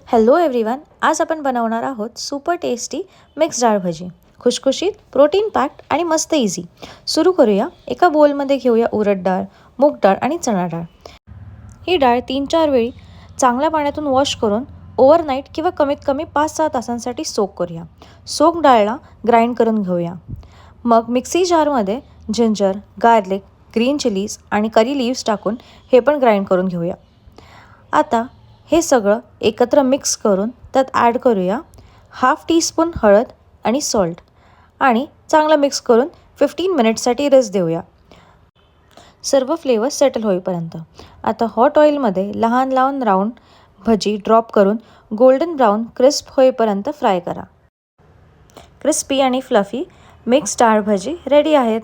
Hello everyone, आज आपण बनवणार आहोत सुपर टेस्टी मिक्स डाळ भजी. खुशखुशीत, प्रोटीन पॅक्ड आणि मस्त इझी. सुरू करूया. एका बोलमध्ये घेऊया उडद डाळ, मूग डाळ आणि चणा डाळ. ही डाळ 3-4 वेळी चांगल्या पाण्यातून वॉश करून ओव्हरनाईट किंवा कमीत कमी 5-6 तासांसाठी सोक करूया. सोक डाळला ग्राइंड करून घेऊया. मग मिक्सी जारमध्ये जिंजर, गार्लिक, ग्रीन चिलीज आणि करी लिव्स टाकून हे पण ग्राइंड करून घेऊया. आता हे सगळं एकत्र मिक्स करून त्यात ॲड करूया 1/2 टीस्पून हळद आणि सॉल्ट आणि चांगलं मिक्स करून 15 मिनिट्ससाठी रेस्ट देऊया, सर्व फ्लेवर सेटल होईपर्यंत. आता हॉट ऑइलमध्ये लहान लहान राऊंड भजी ड्रॉप करून गोल्डन ब्राऊन क्रिस्प होईपर्यंत फ्राय करा. क्रिस्पी आणि फ्लफी मिक्स डाळ भजी रेडी आहेत.